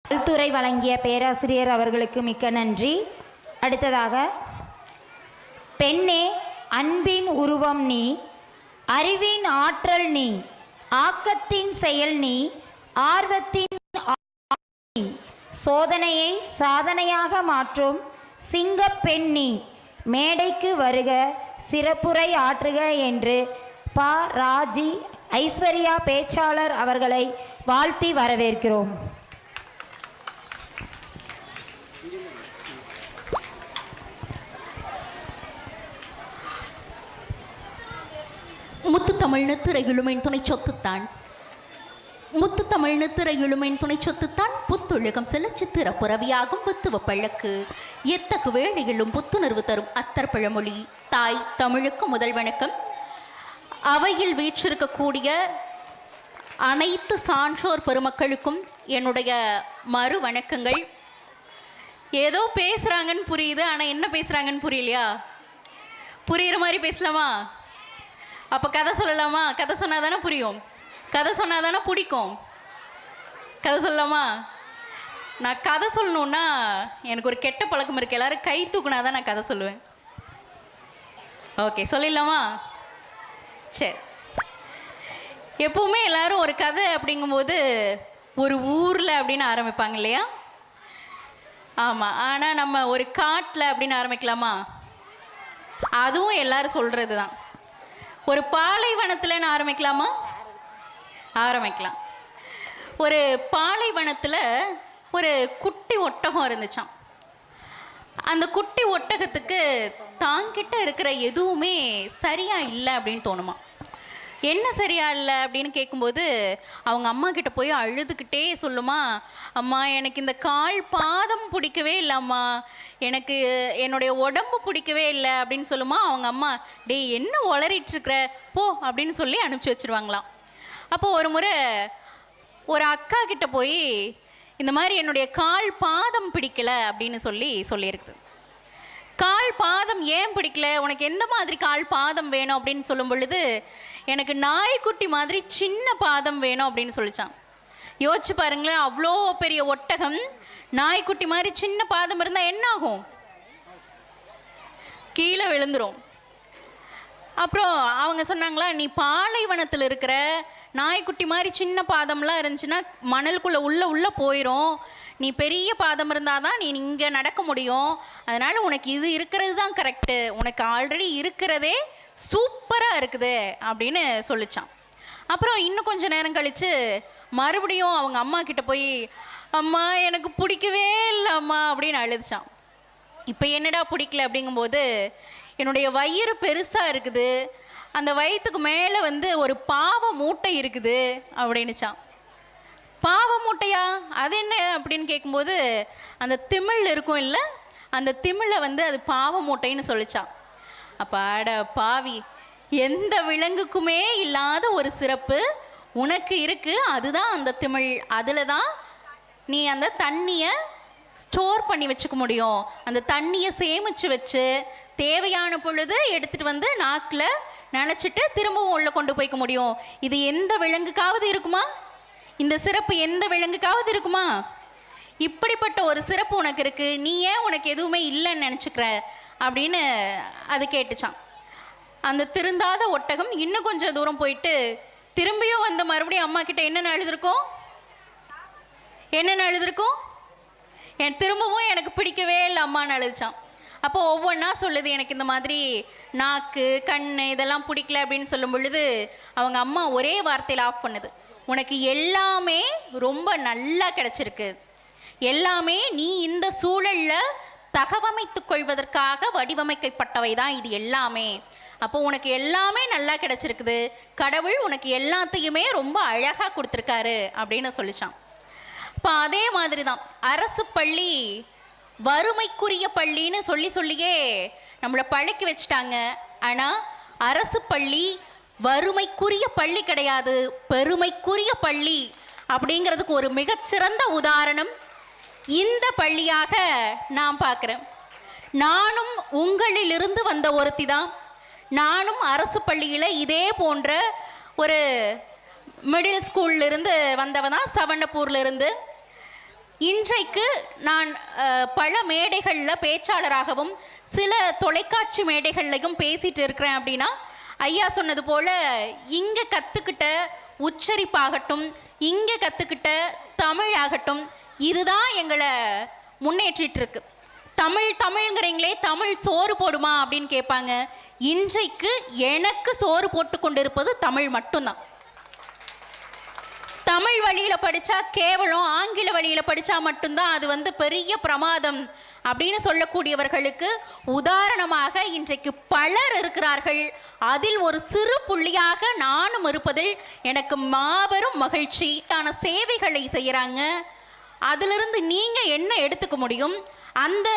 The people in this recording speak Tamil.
பல்துறை வழங்கிய பேராசிரியர் அவர்களுக்கு மிக்க நன்றி. அடுத்ததாக, பெண்ணே அன்பின் உருவம் நீ, அறிவின் ஆற்றல் நீ, ஆக்கத்தின் செயல் நீ, ஆர்வத்தின் நீ, சோதனையை சாதனையாக மாற்றும் சிங்கப்பெண் நீ, மேடைக்கு வருக சிறப்புரை ஆற்றுக என்று பா. ராஜி ஐஸ்வர்யா பேச்சாளர் அவர்களை வாழ்த்தி வரவேற்கிறோம். முத்துத்தமிழ் நித்திரை இழுமையின் துணை சொத்துத்தான், முத்துத்தமிழ் நித்திரை இழுமையின் துணை சொத்துத்தான் புத்துலகம் செல்ல சித்திர புறவியாகும் புத்துவ பழக்கு எத்தகு வேளையிலும் புத்துணர்வு தரும் அத்தர் பழமொழி தாய் தமிழுக்கு முதல் வணக்கம். அவையில் வீற்றிருக்கக்கூடிய அனைத்து சான்றோர் பெருமக்களுக்கும் என்னுடைய மறு வணக்கங்கள். ஏதோ பேசுகிறாங்கன்னு புரியுது, ஆனால் என்ன பேசுகிறாங்கன்னு புரியலையா? புரிகிற மாதிரி பேசலாமா? அப்போ கதை சொல்லலாமா? கதை சொன்னால் தானே புரியும், கதை சொன்னால் தானே பிடிக்கும். கதை சொல்லலாமா? நான் கதை சொல்லணுன்னா எனக்கு ஒரு கெட்ட பழக்கம் இருக்குது, எல்லோரும் கை தூக்குனா தான் நான் கதை சொல்லுவேன். ஓகே, சொல்லிடலாமா? சரி. எப்பவுமே எல்லோரும் ஒரு கதை அப்படிங்கும்போது ஒரு ஊரில் அப்படின்னு ஆரம்பிப்பாங்க இல்லையா? ஆமாம். ஆனால் நம்ம ஒரு காட்டில் அப்படின்னு ஆரம்பிக்கலாமா? அதுவும் எல்லோரும் சொல்கிறது தான். ஒரு பாலைவனத்தில் ஆரம்பிக்கலாமா? ஆரம்பிக்கலாம். ஒரு பாலைவனத்தில் ஒரு குட்டி ஒட்டகம் இருந்துச்சான். அந்த குட்டி ஒட்டகத்துக்கு தாங்கிட்ட இருக்கிற எதுவுமே சரியா இல்லை அப்படின்னு தோணுமா. என்ன சரியா இல்லை அப்படின்னு கேட்கும்போது அவங்க அம்மா கிட்ட போய் அழுதுகிட்டே சொல்லுமா, அம்மா எனக்கு இந்த கால் பாதம் பிடிக்கவே இல்லைம்மா, எனக்கு என்னுடைய உடம்பு பிடிக்கவே இல்லை அப்படின்னு சொல்லுமா. அவங்க அம்மா, டேய் என்ன உளறிட்டுருக்குற போ அப்படின்னு சொல்லி அனுப்பிச்சி வச்சுருவாங்களாம். அப்போது ஒரு முறை ஒரு அக்கா கிட்ட போய் இந்த மாதிரி என்னுடைய கால் பாதம் பிடிக்கலை அப்படின்னு சொல்லியிருக்குது. கால் பாதம் ஏன் பிடிக்கல, உனக்கு எந்த மாதிரி கால் பாதம் வேணும் அப்படின்னு சொல்லும் பொழுது எனக்கு நாய்க்குட்டி மாதிரி சின்ன பாதம் வேணும் அப்படின்னு சொல்லிச்சான். யோசிச்சு பாருங்களேன், அவ்வளோ பெரிய ஒட்டகம் நாய்க்குட்டி மாதிரி சின்ன பாதம் இருந்தால் என்ன ஆகும்? கீழே விழுந்துரும். அப்புறம் அவங்க சொன்னாங்களா, நீ பாலைவனத்தில் இருக்கிற நாய்க்குட்டி மாதிரி சின்ன பாதம்லாம் இருந்துச்சுன்னா மணலுக்குள்ளே உள்ளே போயிடும், நீ பெரிய பாதம் இருந்தால் தான் நீ இங்கே நடக்க முடியும், அதனால் உனக்கு இது இருக்கிறது தான் கரெக்டு, உனக்கு ஆல்ரெடி இருக்கிறதே சூப்பராக இருக்குது அப்படின்னு சொல்லிச்சான். அப்புறம் இன்னும் கொஞ்சம் நேரம் கழித்து மறுபடியும் அவங்க அம்மா கிட்ட போய், அம்மா எனக்கு பிடிக்கவே இல்லை அம்மா அப்படின்னு அழுதுச்சான். இப்போ என்னடா பிடிக்கல அப்படிங்கும்போது, என்னுடைய வயிறு பெருசாக இருக்குது, அந்த வயிற்றுக்கு மேலே ஒரு பாவ மூட்டை இருக்குது அப்படின்னுச்சான். பாவ மூட்டையா, அது என்ன அப்படின்னு கேட்கும்போது, அந்த திமிழ் இருக்கும் இல்லை, அந்த திமிழை அது பாவ மூட்டைன்னு சொல்லிச்சான். அப்போ அட பாவி, எந்த விலங்குக்குமே இல்லாத ஒரு சிறப்பு உனக்கு இருக்குது, அதுதான் அந்த திமிழ். அதில் தான் நீ அந்த தண்ணியை ஸ்டோர் பண்ணி வச்சுக்க முடியும், அந்த தண்ணியை சேமித்து வச்சு தேவையான பொழுது எடுத்துகிட்டு நாக்கில் நினச்சிட்டு திரும்பவும் உள்ளே கொண்டு போய்க்க முடியும். இது எந்த விலங்குக்காவது இருக்குமா? இந்த சிறப்பு எந்த விலங்குக்காவது இருக்குமா? இப்படிப்பட்ட ஒரு சிறப்பு உனக்கு இருக்குது, நீ ஏன் உனக்கு எதுவுமே இல்லைன்னு நினச்சிக்கிற அப்படின்னு அது கேட்டுச்சான். அந்த திருந்தாத ஒட்டகம் இன்னும் கொஞ்சம் தூரம் போயிட்டு திரும்பியும் மறுபடியும் அம்மா கிட்ட என்னென்ன எழுதிருக்கோம், திரும்பவும் எனக்கு பிடிக்கவே இல்லை அம்மான்னு அழுதுச்சான். அப்போ ஒவ்வொன்றா சொல்லுது, எனக்கு இந்த மாதிரி நாக்கு கண் இதெல்லாம் பிடிக்கல அப்படின்னு சொல்லும் பொழுது அவங்க அம்மா ஒரே வார்த்தையில் ஆஃப் பண்ணுது, உனக்கு எல்லாமே ரொம்ப நல்லா கிடச்சிருக்கு, எல்லாமே நீ இந்த சூழலில் தகவமைத்து கொள்வதற்காக வடிவமைக்கப்பட்டவை தான் இது எல்லாமே. அப்போ உனக்கு எல்லாமே நல்லா கிடச்சிருக்குது, கடவுள் உனக்கு எல்லாத்தையுமே ரொம்ப அழகாக கொடுத்துருக்காரு அப்படின்னு சொல்லிச்சான். இப்போ அதே மாதிரி தான் அரசு பள்ளி வறுமைக்குரிய பள்ளின்னு சொல்லியே நம்மளை பழக்கி வச்சுட்டாங்க. ஆனால் அரசு பள்ளி வறுமைக்குரிய பள்ளி கிடையாது, பெருமைக்குரிய பள்ளி அப்படிங்கிறதுக்கு ஒரு மிகச்சிறந்த உதாரணம் இந்த பள்ளியாக நான் பார்க்குறேன். நானும் உங்களிலிருந்து வந்த ஒருத்தி தான். நானும் அரசு பள்ளியில் இதே போன்ற ஒரு மிடில் ஸ்கூல்லிருந்து வந்தவன் தான், சவண்டப்பூர்லேருந்து. இன்றைக்கு நான் பல மேடைகளில் பேச்சாளராகவும் சில தொலைக்காட்சி மேடைகள்லையும் பேசிட்டு இருக்கிறேன் அப்படின்னா ஐயா சொன்னது போல் இங்கே கற்றுக்கிட்ட உச்சரிப்பாகட்டும், இங்கே கற்றுக்கிட்ட தமிழ் ஆகட்டும், இதுதான் எங்களை முன்னேற்றிட்டு இருக்கு. தமிழ்ங்கிறீங்களே, தமிழ் சோறு போடுமா அப்படின்னு கேட்பாங்க. இன்றைக்கு எனக்கு சோறு போட்டு கொண்டிருப்பது தமிழ் மட்டும்தான். தமிழ் வழியில் படித்தா கேவலம், ஆங்கில வழியில் படித்தா மட்டும்தான் அது பெரிய பிரமாதம் அப்படின்னு சொல்லக்கூடியவர்களுக்கு உதாரணமாக இன்றைக்கு பலர் இருக்கிறார்கள். அதில் ஒரு சிறு புள்ளியாக நானும் இருப்பதில் எனக்கு மாபெரும் மகிழ்ச்சி. சேவைகளை செய்கிறாங்க. அதிலிருந்து நீங்கள் என்ன எடுத்துக்க முடியும்? அந்த